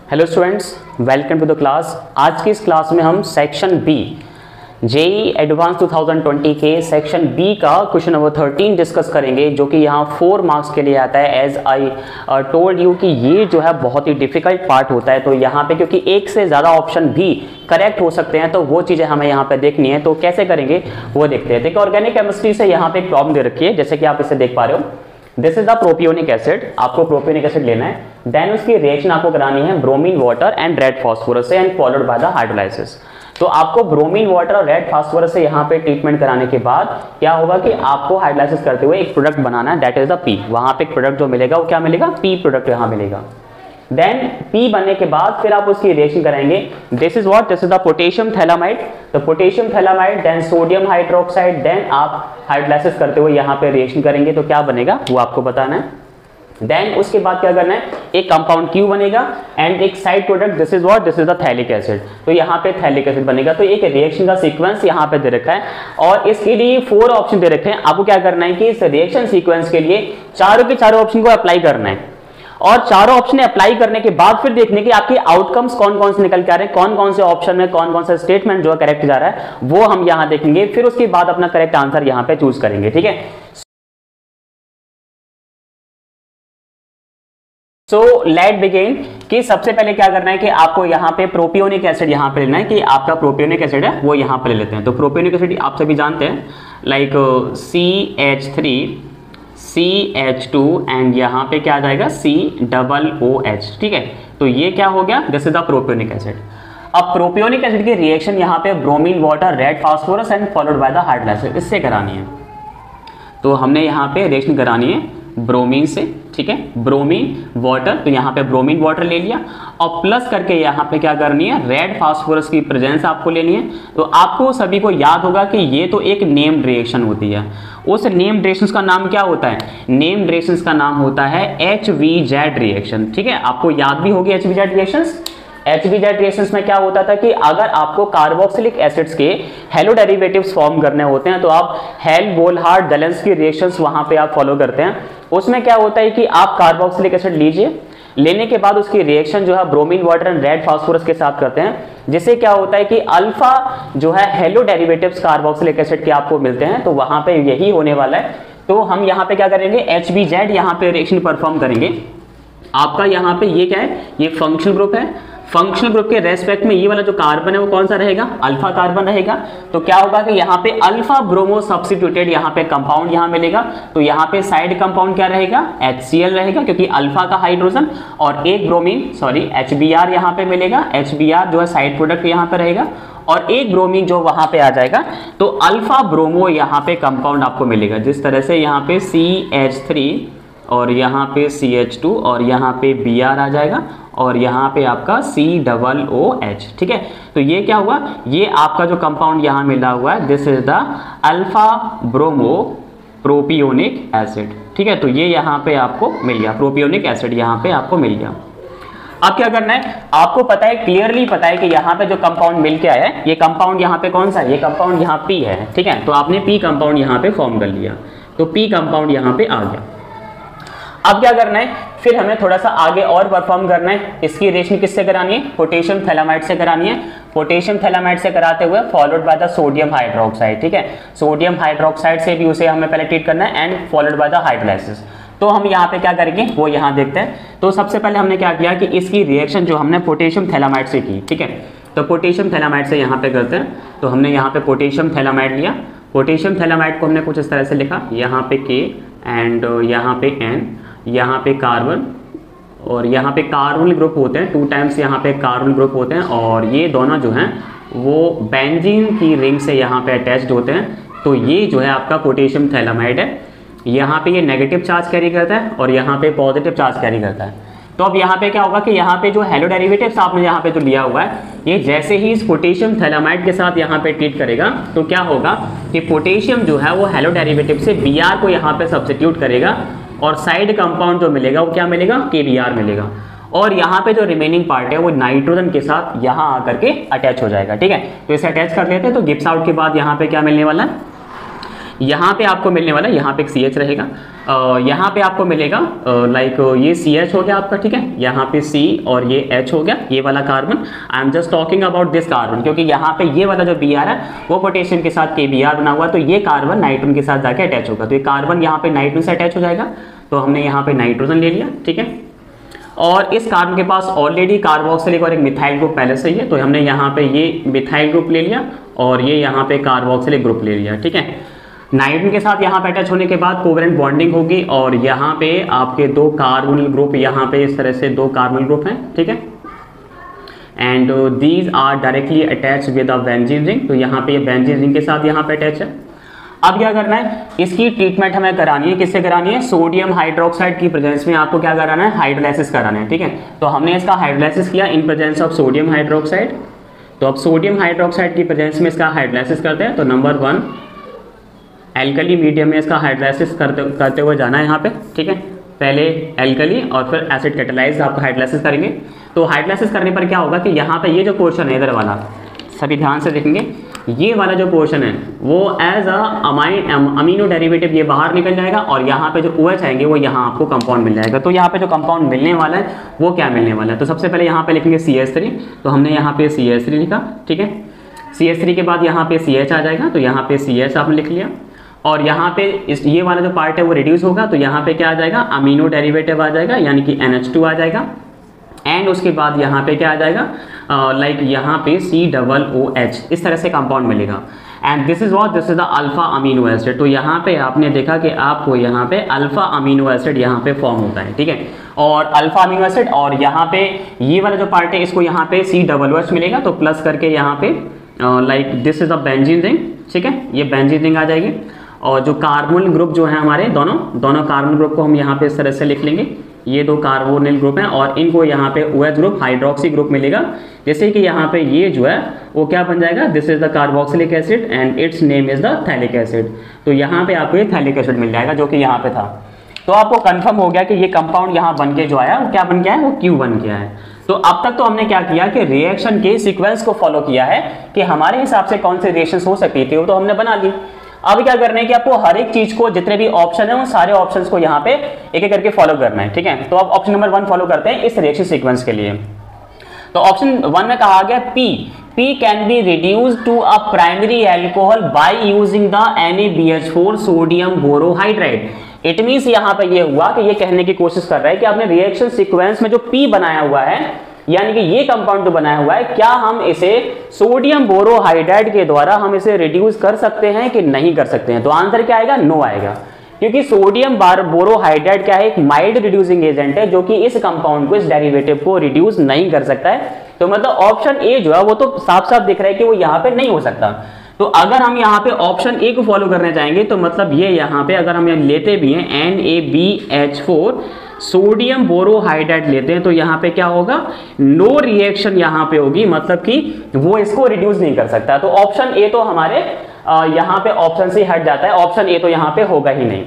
Hello students, welcome to the class. आज की इस क्लास में हम सेक्शन बी जेईई एडवांस 2020 के सेक्शन बी का क्वेश्चन नंबर 13 डिस्कस करेंगे, जो कि यहाँ 4 मार्क्स के लिए आता है। एज आई टोल्ड यू कि ये जो है बहुत ही डिफिकल्ट पार्ट होता है, तो यहाँ पे क्योंकि एक से ज़्यादा ऑप्शन भी करेक्ट हो सकते हैं, तो वो चीज़ें हमें यहाँ पे देखनी है। तो कैसे करेंगे वो देखते हैं। देखिए, ऑर्गेनिक केमिस्ट्री से यहाँ पे एक प्रॉब्लम दे रखी है, जैसे कि आप इसे देख पा रहे हो। This is the propionic acid, आपको प्रोपियोनिक एसिड लेना है। देन उसकी रिएक्शन आपको करानी है bromine water and red phosphorus से, and followed by the hydrolysis. तो आपको ब्रोमीन वाटर और रेड फास्फोरस से यहाँ पे ट्रीटमेंट कराने के बाद क्या होगा कि आपको हाइड्रोलाइसिस करते हुए एक प्रोडक्ट बनाना है, दैट इज द पी। वहां पे एक प्रोडक्ट जो मिलेगा वो क्या मिलेगा, पी प्रोडक्ट यहाँ मिलेगा। देन पी बनने के बाद फिर आप उसकी रिएक्शन कराएंगे। This is what, this is the potassium phthalimide. तो potassium phthalimide, then sodium hydroxide, then आप हाइड्रोलाइसिस करते हुए यहाँ पे रिएक्शन करेंगे तो क्या बनेगा वो आपको बताना है। देन उसके बाद क्या करना है, एक कंपाउंड क्यू बनेगा एंड एक side product, this is what, this is the phthalic acid. तो यहाँ पे थैलिक एसिड बनेगा। तो एक रिएक्शन का सीक्वेंस यहाँ पे दे रखा है और इसके लिए 4 ऑप्शन दे रखे हैं। आपको क्या करना है कि इस रिएक्शन सीक्वेंस के लिए चारों के चारों ऑप्शन को अप्लाई करना है, और चारों ऑप्शन अप्लाई करने के बाद फिर देखने की आपके आउटकम्स कौन कौन से निकल के आ रहे हैं, कौन कौन से ऑप्शन में कौन कौन सा स्टेटमेंट जो है करेक्ट जा रहा है, वो हम यहां देखेंगे। फिर उसके बाद अपना करेक्ट आंसर यहां पे चूज करेंगे, ठीक है। सो लेट बिगिन कि सबसे पहले क्या करना है कि आपको यहाँ पे प्रोपियोनिक एसिड यहाँ पे लेना है, कि आपका प्रोपियोनिक एसिड है वो यहाँ पे ले लेते हैं। तो प्रोपियोनिक एसिड आप सभी जानते हैं, लाइक CH3 CH2 एंड यहाँ पे क्या आ जाएगा COOH, ठीक है। तो ये क्या हो गया, this is the propionic acid. अब प्रोपियोनिक एसिड की रिएक्शन यहाँ पे bromine water rat phosphorus and followed by the hydrolysis, इससे करानी है। तो हमने यहाँ पे रिएक्शन करानी है ब्रोमीन से, ठीक है, ब्रोमीन वाटर। तो यहाँ पे ब्रोमीन वाटर ले लिया और प्लस करके यहाँ पे क्या करनी है, रेड फास्फोरस की प्रेजेंस आपको लेनी है। तो आपको सभी को याद होगा कि ये तो एक नेम्ड रिएक्शन होती है। उस नेम्ड रिएक्शंस का नाम क्या होता है, नेम्ड रिएक्शंस का नाम होता है HVZ रिएक्शन, ठीक है। आपको याद भी होगी HVZ रिएक्शंस। HVZ रिएक्शंस में क्या होता था कि अगर आपको कार्बोक्सिलिक एसिड्स के हेलो डेरिवेटिव्स फॉर्म करने होते हैं तो आप हेल-बोलहार्ड-गैलेंस की रिएक्शंस वहां पे आप फॉलो करते हैं। उसमें क्या होता है कि आप कार्बोक्सिलिक एसिड लीजिए, लेने के बाद उसकी रिएक्शन जो है bromine water and red phosphorus के साथ करते हैं, जिससे क्या होता है कि अल्फा जो है हेलो डेरिवेटिव्स कार्बोक्सिलिक एसिड के आपको मिलते हैं। तो वहां पे यही होने वाला है। तो हम यहाँ पे क्या करेंगे, HVZ यहाँ पे रिएक्शन परफॉर्म करेंगे। आपका यहाँ पे ये क्या है, ये फंक्शनल ग्रुप है। फंक्शनल ग्रुप के रेस्पेक्ट में ये वाला जो कार्बन है वो कौन सा रहेगा, अल्फा कार्बन रहेगा। तो क्या होगा कि यहाँ पे अल्फा ब्रोमो सब्स्टिट्यूटेड यहाँ पे कंपाउंड यहाँ मिलेगा। तो यहाँ पे साइड कंपाउंड क्या रहेगा, HCl रहेगा, क्योंकि अल्फा का हाइड्रोजन और एक ब्रोमीन HBr यहाँ पे मिलेगा। HBr जो है साइड प्रोडक्ट यहाँ पे रहेगा और एक ब्रोमीन जो वहां पे आ जाएगा। तो अल्फा ब्रोमो यहाँ पे कंपाउंड आपको मिलेगा, जिस तरह से यहाँ पे CH3 और यहाँ पे CH2 और यहाँ पे Br आ जाएगा और यहाँ पे आपका COOH, ठीक है। तो ये क्या हुआ, ये आपका जो कंपाउंड यहाँ मिला हुआ है, this is the alpha bromo propionic acid, ठीक है। तो ये यहाँ पे आपको मिल गया, प्रोपियोनिक एसिड यहाँ पे आपको मिल गया। अब क्या करना है, आपको पता है, क्लियरली पता है कि यहाँ पे जो कंपाउंड मिल के आया है, ये कंपाउंड यहाँ पे कौन सा है, ये कंपाउंड यहाँ P है, ठीक है। तो आपने P कंपाउंड यहाँ पे फॉर्म कर लिया, तो P कंपाउंड यहाँ पे आ गया। अब क्या करना है, फिर हमें थोड़ा सा आगे और परफॉर्म करना है। इसकी रिएक्शन किससे करानी है, पोटेशियम थैलामाइड से करानी है। पोटेशियम थैलामाइड से कराते हुए followed by the sodium hydroxide, ठीक है। सोडियम हाइड्रोक्साइड से भी उसे हमें पहले ट्रीट करना है and followed by the hydrolysis. तो हम यहाँ पे क्या करेंगे वो यहाँ देखते हैं। तो सबसे पहले हमने क्या किया कि इसकी रिएक्शन जो हमने पोटेशियम थैलामाइड से की, ठीक है। तो पोटेशियम थैलामाइड से यहाँ पे करते हैं। तो हमने यहाँ पे पोटेशियम थैलामाइड लिया। पोटेशियम थैलामाइड को हमने कुछ इस तरह से लिखा, यहाँ पे K एंड यहाँ पे N, यहाँ पे कार्बन और यहाँ पे कार्बोनिल ग्रुप होते हैं, 2 टाइम्स यहाँ पे कार्बोनिल ग्रुप होते हैं और ये दोनों जो हैं वो बेंजीन की रिंग से यहाँ पे अटैच्ड होते हैं। तो ये जो है आपका पोटेशियम थैलामाइड है। यहाँ पे ये नेगेटिव चार्ज कैरी करता है और यहाँ पे पॉजिटिव चार्ज कैरी करता है। तो अब यहाँ पे क्या होगा कि यहाँ पे जो हेलो डेरिवेटिव्स आपने यहाँ पे जो लिया हुआ है, ये जैसे ही इस पोटेशियम थैलामाइड के साथ यहाँ पे ट्रीट करेगा तो क्या होगा कि पोटेशियम जो है वो हेलो डेरिवेटिव से Br को यहाँ पे सब्स्टिट्यूट करेगा और साइड कंपाउंड जो मिलेगा वो क्या मिलेगा, KBr मिलेगा। और यहाँ पे जो रिमेनिंग पार्ट है वो नाइट्रोजन के साथ यहाँ आकर के अटैच हो जाएगा, ठीक है। तो इसे अटैच कर लेते हैं। तो गिब्स आउट के बाद यहाँ पे क्या मिलने वाला है, यहाँ पे आपको मिलने वाला, यहाँ पे एक CH रहेगा, यहाँ पे आपको मिलेगा लाइक ये CH हो गया आपका, ठीक है, यहाँ पे C और ये H हो गया, ये वाला carbon. I am just talking about this carbon, क्योंकि यहाँ पे ये वाला जो Br है वो पोटेशियम के साथ KBr बना हुआ, तो ये कार्बन नाइट्रोजन के साथ जाके अटैच होगा, तो ये कार्बन यहाँ पे नाइट्रोजन से अटैच हो जाएगा, तो हमने यहाँ पे नाइट्रोजन ले लिया, ठीक है। और इस कार्बन के पास ऑलरेडी कार्बोक्सिलिक और एक मिथाइल ग्रुप पहले से ही है, तो हमने यहाँ पे ये मिथाइल ग्रुप ले लिया और ये यहाँ पे कार्बोक्सिलिक ग्रुप ले लिया, ठीक है। नाइट्रोजन के साथ यहाँ पे अटैच होने के बाद कोवेलेंट बॉन्डिंग होगी और यहाँ पे आपके दो कार्बोनिल ग्रुप, यहाँ पे इस तरह से दो कार्बोनिल ग्रुप हैं, ठीक है। And these are directly attach with a benzene ring, तो यहाँ पे ये बेंजीन रिंग के साथ यहाँ पे अटैच है। अब क्या करना है, इसकी ट्रीटमेंट हमें करानी है, किससे करानी है, सोडियम हाइड्रोक्साइड की प्रेजेंस में आपको क्या कराना है, हाइड्रोलाइसिस कराना है, ठीक है। तो हमने इसका हाइड्रोलाइसिस किया in presence of sodium hydroxide, तो अब सोडियम हाइड्रोक्साइड की प्रेजेंस में इसका हाइड्रोलाइसिस करते हैं। तो नंबर 1 एल्कली मीडियम में इसका हाइड्रोलाइसिस करते हुए जाना है यहाँ पे, ठीक है। पहले एल्कली और फिर एसिड कैटालाइज्ड आपका हाइड्रोलाइसिस करेंगे। तो हाइड्रोलाइसिस करने पर क्या होगा कि यहाँ पे ये जो पोर्शन है इधर वाला, सभी ध्यान से देखेंगे, ये वाला जो पोर्शन है वो एज अ अमीनो डेरिवेटिव ये बाहर निकल जाएगा और यहाँ पे जो OH आएंगे वो यहाँ आपको कंपाउंड मिल जाएगा। तो यहाँ पे जो कंपाउंड मिलने वाला है वो क्या मिलने वाला है, तो सबसे पहले यहाँ पे लिखेंगे CH3, तो हमने यहाँ पे CH3 लिखा, ठीक है। CH3 के बाद यहाँ पे CH आ जाएगा, तो यहाँ पे CH आपने लिख लिया और यहाँ पे ये वाला जो पार्ट है वो रिड्यूस होगा, तो यहाँ पे क्या आ जाएगा, अमीनो डेरिवेटिव आ जाएगा, यानी कि NH2 आ जाएगा। एंड उसके बाद यहाँ पे क्या आ जाएगा, लाइक यहाँ पे COOH, इस तरह से कंपाउंड मिलेगा। And this is the alpha amino acid. तो यहाँ पे आपने देखा कि आपको यहाँ पे अल्फा अमीनो एसिड यहाँ पे फॉर्म होता है, ठीक है। और अल्फा अमीनो एसिड और यहाँ पे ये वाला जो पार्ट है इसको यहाँ पे COOH मिलेगा, तो प्लस करके यहाँ पे like this is a benzene ring, ठीक है, ये बेंजीन रिंग आ जाएगी। और जो कार्बोनिल ग्रुप जो है हमारे दोनों कार्बोनिल ग्रुप को हम यहाँ पे इस तरह से लिख लेंगे, ये दो कार्बोनिल ग्रुप हैं और इनको यहाँ पे OH ग्रुप हाइड्रोक्सी ग्रुप मिलेगा। जैसे कि यहाँ पे ये जो है वो क्या बन जाएगा, this is the carboxylic acid and it's name is the phthalic acid. तो यहाँ पे आपको ये थैलिक एसिड मिल जाएगा जो कि यहाँ पे था। तो आपको कंफर्म हो गया कि ये कंपाउंड यहाँ बन के जो आया वो क्या बन गया है, वो Q बन गया है। तो अब तक तो हमने क्या किया कि रिएक्शन के सीक्वेंस को फॉलो किया है कि हमारे हिसाब से कौन से रिएक्शन हो सकती थी वो तो हमने बना ली। अब क्या करना है कि आपको हर एक चीज को, जितने भी ऑप्शन है वो सारे ऑप्शंस को यहाँ पे एक एक करके फॉलो करना है, ठीक है। तो अब ऑप्शन नंबर 1 फॉलो करते हैं इस रिएक्शन सीक्वेंस के लिए। तो ऑप्शन 1 में कहा गया P can be reduced to a primary alcohol by using the NaBH4 sodium borohydride. It means यहाँ पे ये हुआ कि ये कहने की कोशिश कर रहा है कि आपने रिएक्शन सीक्वेंस में जो P बनाया हुआ है, यानी कि ये कंपाउंड जो बनाया हुआ है, क्या हम इसे सोडियम बोरोहाइड्राइड के द्वारा हम इसे रिड्यूस कर सकते हैं कि नहीं कर सकते हैं। तो आंसर क्या आएगा, नो आएगा, क्योंकि सोडियम बोरोहाइड्राइड क्या है, एक माइल्ड रिड्यूसिंग एजेंट है जो कि इस कंपाउंड को, इस डेरिवेटिव को रिड्यूस नहीं कर सकता है। तो मतलब ऑप्शन ए जो है वो तो साफ साफ दिख रहा है कि वो यहाँ पे नहीं हो सकता। तो अगर हम यहाँ पे ऑप्शन ए को फॉलो करना चाहेंगे तो मतलब ये यहाँ पे अगर हम लेते भी हैं NaBH4 सोडियम बोरोहाइड्राइड लेते हैं तो यहाँ पे क्या होगा, नो रिएक्शन यहाँ पे होगी, मतलब कि वो इसको रिड्यूस नहीं कर सकता। तो ऑप्शन ए तो हमारे यहाँ पे ऑप्शन से हट जाता है, ऑप्शन ए तो यहाँ पे होगा ही नहीं।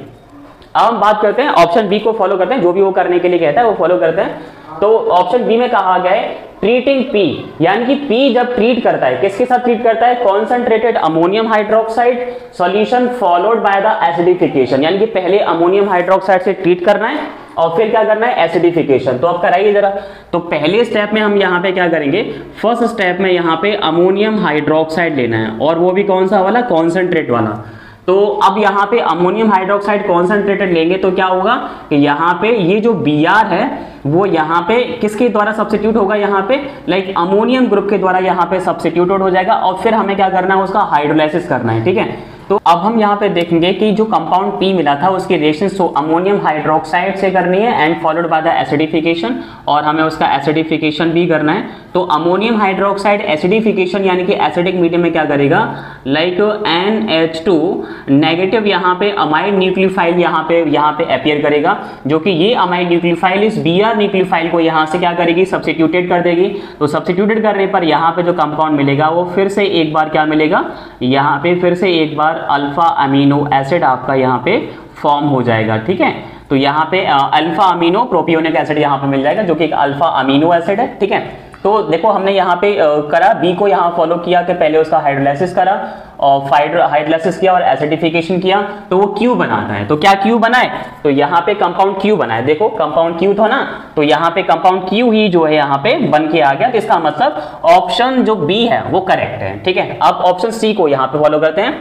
अब हम बात करते हैं ऑप्शन बी को फॉलो करते हैं, जो भी वो करने के लिए कहता है वो फॉलो करते हैं। तो ऑप्शन बी में कहा गया है ट्रीटिंग P, यानी कि P जब ट्रीट करता है, किसके साथ ट्रीट करता है, concentrated ammonium hydroxide solution followed by the acidification, यानी कि पहले अमोनियम हाइड्रोक्साइड से ट्रीट करना है और फिर क्या करना है, एसिडिफिकेशन। तो अब कराइए जरा। तो पहले स्टेप में हम यहाँ पे क्या करेंगे, फर्स्ट स्टेप में यहाँ पे अमोनियम हाइड्रोक्साइड लेना है और वो भी कौन सा वाला, कॉन्सेंट्रेट वाला। तो अब यहाँ पे अमोनियम हाइड्रोक्साइड कॉन्सेंट्रेटेड लेंगे तो क्या होगा कि यहाँ पे ये जो Br है वो यहाँ पे किसके द्वारा सब्स्टिट्यूट होगा, यहाँ पे लाइक अमोनियम ग्रुप के द्वारा यहाँ पे सब्स्टिट्यूटेड हो जाएगा और फिर हमें क्या करना है, उसका हाइड्रोलाइसिस करना है, ठीक है। तो अब हम यहाँ पे देखेंगे कि जो कंपाउंड P मिला था उसकी रिएक्शन अमोनियम हाइड्रोक्साइड से करनी है and followed by the acidification, और हमें उसका एसिडिफिकेशन भी करना है। तो अमोनियम हाइड्रोक्साइड एसिडिफिकेशन यानी कि एसिडिक मीडियम में क्या करेगा, लाइक NH2 नेगेटिव यहाँ पे अमाइड न्यूक्लियोफाइल यहाँ पे अपीयर करेगा, जो कि ये अमाइड न्यूक्लियोफाइल इस Br न्यूक्लियोफाइल को यहाँ से क्या करेगी, सब्स्टिट्यूटेड कर देगी। तो सब्स्टिट्यूटेड करने पर यहाँ पे जो कंपाउंड मिलेगा वो फिर से एक बार क्या मिलेगा, यहाँ पे फिर से एक बार अल्फा अमीनो एसिड आपका यहाँ पे फॉर्म हो जाएगा, ठीक है। तो यहाँ पे अल्फा अमीनो प्रोपियोनिक एसिड यहाँ पे मिल जाएगा जो कि एक अल्फा अमीनो एसिड है, ठीक है। तो देखो हमने यहाँ पे करा बी को यहाँ फॉलो किया कि पहले उसका हाइड्रोलाइसिस करा और हाइड्रोलाइसिस किया और एसिडिफिकेशन किया तो वो क्यू बनाता है। तो क्या क्यू बनाए, तो यहाँ पे कंपाउंड क्यू बनाए। देखो कंपाउंड क्यू था ना, तो यहाँ पे कंपाउंड क्यू ही जो है यहाँ पे बन के आ गया। तो इसका मतलब ऑप्शन जो बी है वो करेक्ट है। ठीक है, अब ऑप्शन सी को यहाँ पे फॉलो करते हैं,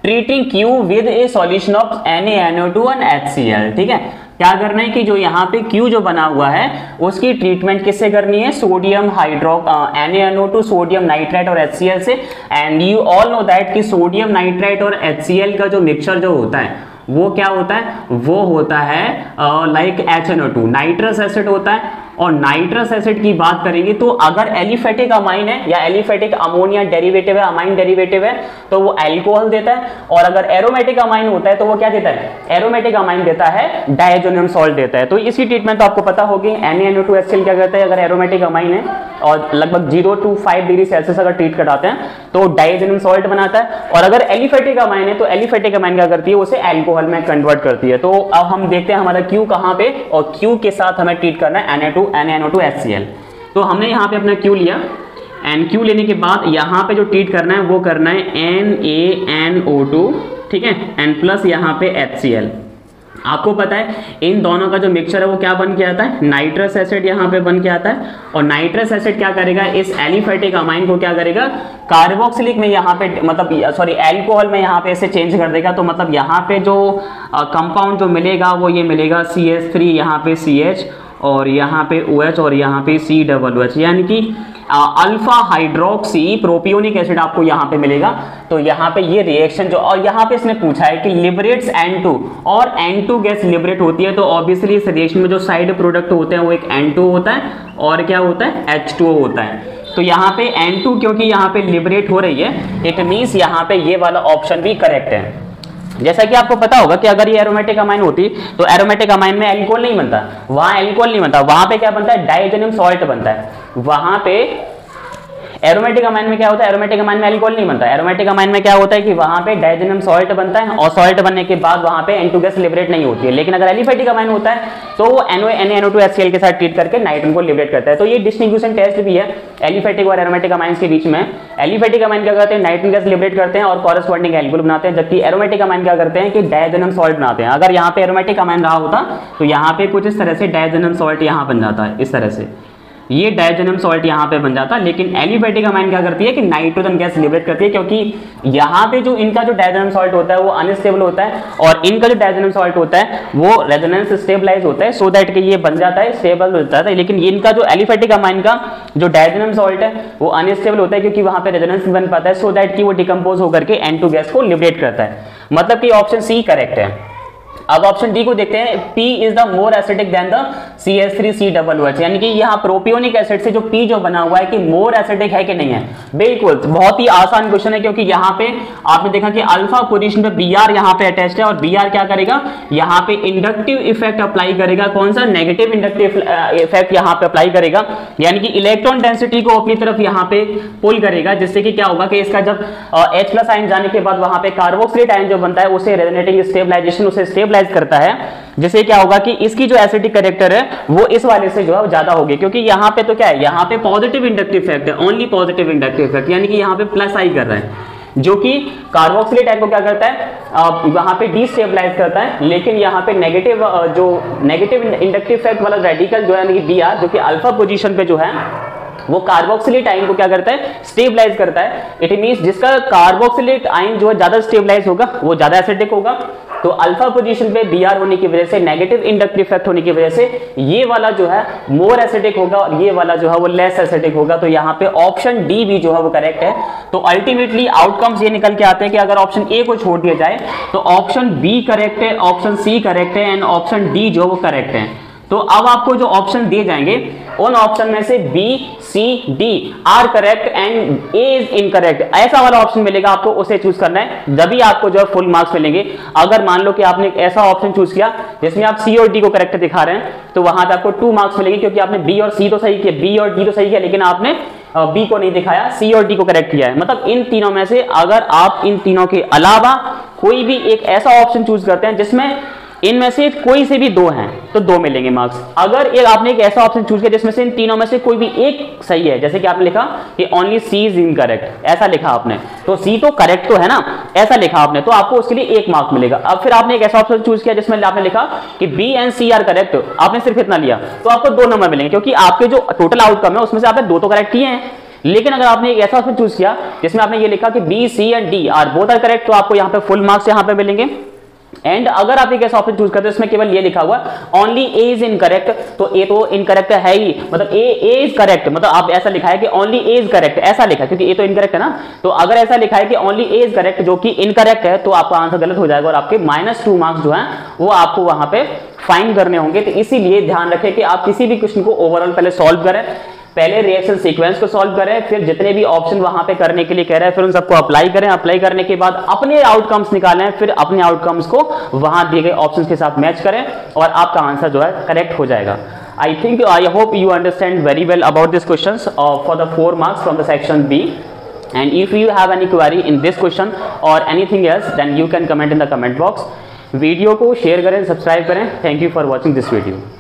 treating Q with A solution of NaNO2 and HCl। ठीक है, क्या करना है कि जो यहाँ पे Q जो बना हुआ है उसकी ट्रीटमेंट किससे करनी है, सोडियम NaNO2 सोडियम नाइट्राइट और HCl से। And you all know that कि सोडियम नाइट्राइट और HCl का जो मिक्सचर जो होता है वो क्या होता है, वो होता है लाइक HNO2 नाइट्रस एसिड होता है। और नाइट्रस एसिड की बात करेंगे तो अगर एलिफेटिक अमाइन है या एलिफेटिक अमोनिया डेरिवेटिव है, अमाइन डेरिवेटिव है, तो वो अल्कोहल देता है। और अगर एरोमेटिक अमाइन होता है तो वो क्या देता है, एरोमेटिक अमाइन देता है, डायजोनियम सॉल्ट देता है। तो इसकी ट्रीटमेंट तो आपको पता होगी, NaNO2 HCl क्या करता है, अगर एरोमेटिक अमाइन है और लगभग 0 to 5 डिग्री सेल्सियस अगर ट्रीट कराते हैं तो डायजोनियम सॉल्ट बनाता है। और अगर एलिफेटिक अमाइन है तो एलिफेटिक अमाइन क्या करती है, उसे अल्कोहल में कन्वर्ट करती है। तो अब हम देखते हैं हमारा Q कहां पे, और Q के साथ हमें ट्रीट करना है NaNO2 HCl। तो हमने यहाँ पे अपना Q लिया, एंड Q लेने के बाद यहाँ पे जो ट्रीट करना है वो करना है NaNO2, ठीक है, एंड प्लस यहाँ पे HCl। आपको पता है इन दोनों का जो मिक्सचर है वो क्या बन के आता है, नाइट्रस एसिड यहाँ पे बन के आता है। और नाइट्रस एसिड क्या करेगा, इस एलिफेटिक अमाइन को क्या करेगा, कार्बोक्सिलिक में यहाँ पे मतलब सॉरी एल्कोहल में यहाँ पे इसे चेंज कर देगा। तो मतलब यहाँ पे जो कंपाउंड जो मिलेगा वो ये मिलेगा CH3, यहाँ पे CH और यहाँ पे OH और यहाँ पे COOH, यानी कि अल्फा हाइड्रोक्सी प्रोपियोनिक एसिड आपको यहाँ पे मिलेगा। तो यहाँ पे ये रिएक्शन जो, और यहाँ पे इसने पूछा है कि लिबरेट्स N2 और N2 गैस लिबरेट होती है, तो ऑब्वियसली इस रिएक्शन में जो साइड प्रोडक्ट होते हैं वो एक N2 होता है और क्या होता है, H2O होता है। तो यहाँ पे N2 क्योंकि यहाँ पे लिबरेट हो रही है, इट मीन्स यहाँ पे ये वाला ऑप्शन भी करेक्ट है। जैसा कि आपको पता होगा कि अगर ये एरोमेटिक अमाइन होती तो एरोमेटिक अमाइन में अल्कोहल नहीं बनता, वहां अल्कोहल नहीं बनता, वहां पे क्या बनता है, डायजोनियम सॉल्ट बनता है। वहां पे एरोमेटिक अमाइन में क्या होता है, एरोमेटिक अमाइन में अल्कोहल नहीं बनता, एरोमेटिक अमाइन में क्या होता है कि वहां पे डायजोनियम सॉल्ट बनता है और सॉल्ट बनने के बाद वहां पे N2 गैस लिबरेट नहीं होती है। लेकिन अगर एलिफेटिक अमाइन होता है तो वो NaNO2 HCl के साथ ट्रीट करके नाइट्रोजन को लिबरेट करता है। तो ये डिस्टिंग्विशन टेस्ट भी है एलिफेटिक और एरोमेटिक अमाइन के बीच में। एलिफेटिक अमाइन क्या करते हैं, नाइट्रोजन गैस लिबरेट करते हैं और कॉरेस्पॉन्डिंग अल्कोहल बनाते हैं, जबकि एरोमेटिक अमाइन क्या करते हैं कि डायजोनियम सॉल्ट बनाते हैं। अगर यहाँ पे एरोमेटिक अमाइन रहा होता तो यहाँ पे कुछ इस तरह से डायजोनियम सॉल्ट यहाँ बन जाता है, इस तरह से ये डायजोनियम सॉल्ट यहाँ पे बन जाता है। लेकिन एलिफेटिक अमाइन क्या करती है कि नाइट्रोजन गैस लिबरेट करती है, क्योंकि यहाँ पे जो इनका जो डायजोनियम सॉल्ट होता है वो अनस्टेबल होता है और इनका जो डायजोनियम सॉल्ट होता है वो रेजोनेंस स्टेबलाइज होता है, सो दैट कि ये बन जाता है, स्टेबल हो जाता है। लेकिन इनका जो एलिफेटिक अमाइन का जो डायजोनियम सॉल्ट है वो अनस्टेबल होता है, क्योंकि वहां पे रेजोनेंस बन पाता है, सो दैट कि वो डिकम्पोज होकर के N2 गैस को लिबरेट करता है। मतलब कि ऑप्शन सी करेक्ट है। अब ऑप्शन डी को देखते हैं, P is the more acidic then the CH3COOH, यानी कि यहाँ प्रोपियोनिक एसिड से जो P जो बना हुआ है कि मोर एसिडिक है कि नहीं है। बिल्कुल बहुत ही आसान क्वेश्चन है, क्योंकि यहाँ पे आपने देखा कि अल्फा पोजीशन पे Br यहाँ पे अटैच्ड है और Br क्या करेगा, यहाँ पे इंडक्टिव इफेक्ट अप्लाई करेगा। कौन सा, नेगेटिव इंडक्टिव इफेक्ट यहाँ पे अप्लाई करेगा, यानी कि इलेक्ट्रॉन डेंसिटी को अपनी तरफ यहाँ पे पुल करेगा, जिससे कि क्या होगा कि इसका जब H+ आयन जाने के बाद वहां पे कार्बोक्सिलेट आयन जो बनता है उसे रेजोनेटिंग स्टेबलाइजेशन उसे स्टेबलाइज करता है, जिससे क्या होगा कि इसकी जो एसिडिक कैरेक्टर है वो इस वाले से जो है ज्यादा होगी। क्योंकि यहाँ पे तो क्या है, यहाँ पे पॉजिटिव इंडक्टिव इफेक्ट है, ओनली पॉजिटिव इंडक्टिव इफेक्ट, यानी कि यहाँ पे प्लस आई कर रहा है, जो कि कार्बोक्सिलेट आयन को क्या करता है, वहां पे डिस्टेबलाइज करता है। लेकिन यहाँ पे नेगेटिव जो नेगेटिव इंडक्टिव इफेक्ट वाला रेडिकल जो है यानी कि Br, जो कि अल्फा पोजीशन पे जो है वो कार्बोक्सिलेट आयन को क्या करता है, स्टेबलाइज करता है। इट मींस जिसका कार्बोक्सिलेट आयन जो है ज्यादा स्टेबलाइज होगा वो ज्यादा एसिडिक होगा। तो अल्फा पोजीशन पे Br होने की वजह से, नेगेटिव इंडक्टिव इफेक्ट होने की वजह से ये वाला जो है मोर एसिडिक होगा और ये वाला जो है वो लेस एसिडिक होगा। तो यहाँ पे ऑप्शन डी भी जो है वो करेक्ट है। तो अल्टीमेटली आउटकम्स ये निकल के आते हैं कि अगर ऑप्शन ए को छोड़ दिया जाए तो ऑप्शन बी करेक्ट है, ऑप्शन सी करेक्ट है एंड ऑप्शन डी जो वो करेक्ट है। तो अब आपको जो ऑप्शन दिए जाएंगे उन ऑप्शन में से B, C, D are correct and A is incorrect, ऐसा वाला ऑप्शन मिलेगा आपको, उसे चूज करना है, जब भी आपको जो है फुल मार्क्स मिलेंगे। अगर मान लो कि आपने एक ऐसा ऑप्शन चूज किया जिसमें आप सी और डी को करेक्ट दिखा रहे हैं तो वहां पे आपको 2 मार्क्स मिलेंगे, क्योंकि आपने बी और सी तो सही किया, बी और डी तो सही किया, लेकिन आपने बी को नहीं दिखाया, सी और डी को करेक्ट किया है। मतलब इन तीनों में से अगर आप इन तीनों के अलावा कोई भी एक ऐसा ऑप्शन चूज करते हैं जिसमें इनमें से कोई से भी दो हैं तो दो मिलेंगे मार्क्स। अगर एक आपने एक ऐसा ऑप्शन चूज किया जिसमें से इन तीनों में से कोई भी एक सही है, जैसे कि आपने लिखा कि ओनली सी इज इनकरेक्ट, ऐसा लिखा आपने, तो सी तो करेक्ट तो है ना, ऐसा लिखा आपने, तो आपको उसके लिए 1 मार्क मिलेगा। अब फिर आपने एक ऐसा ऑप्शन चूज किया जिसमें आपने लिखा कि B and C are correct, आपने सिर्फ इतना लिया, तो आपको 2 नंबर मिलेंगे, क्योंकि आपके जो टोटल आउटकम है उसमें से आपने 2 तो करेक्ट किए हैं। लेकिन अगर आपने एक ऐसा ऑप्शन चूज किया जिसमें आपने ये लिखा कि B C and D are both are correct, तो आपको यहाँ पे फुल मार्क्स यहाँ पे मिलेंगे। एंड अगर आप एक ऐसा ऑप्शन चूज करते हो इसमें केवल ये लिखा हुआ ओनली ए इज इनकरेक्ट, तो ए तो इनकरेक्ट है ही, मतलब ए इज करेक्ट, मतलब आप ऐसा लिखा है कि ओनली ए इज करेक्ट, ऐसा लिखा है क्योंकि ए तो इनकरेक्ट है ना, तो अगर ऐसा लिखा है कि ओनली ए इज करेक्ट जो कि इनकरेक्ट है, तो आपका आंसर गलत हो जाएगा और आपके -2 मार्क्स जो है वो आपको वहां पे फाइन करने होंगे। तो इसीलिए ध्यान रखें कि आप किसी भी क्वेश्चन को ओवरऑल पहले सॉल्व करें, पहले रिएक्शन सीक्वेंस को सॉल्व करें, फिर जितने भी ऑप्शन वहां पे करने के लिए कह रहे हैं फिर उन सबको अप्लाई करें, अप्लाई करने के बाद अपने आउटकम्स निकालें, फिर अपने आउटकम्स को वहां दिए गए ऑप्शंस के साथ मैच करें और आपका आंसर जो है करेक्ट हो जाएगा। I hope you understand very well about these questions for the 4 marks from the section B. And if you have any query in this question or anything else, then you can comment in the comment box. Video को share करें, subscribe करें। Thank you for watching this video.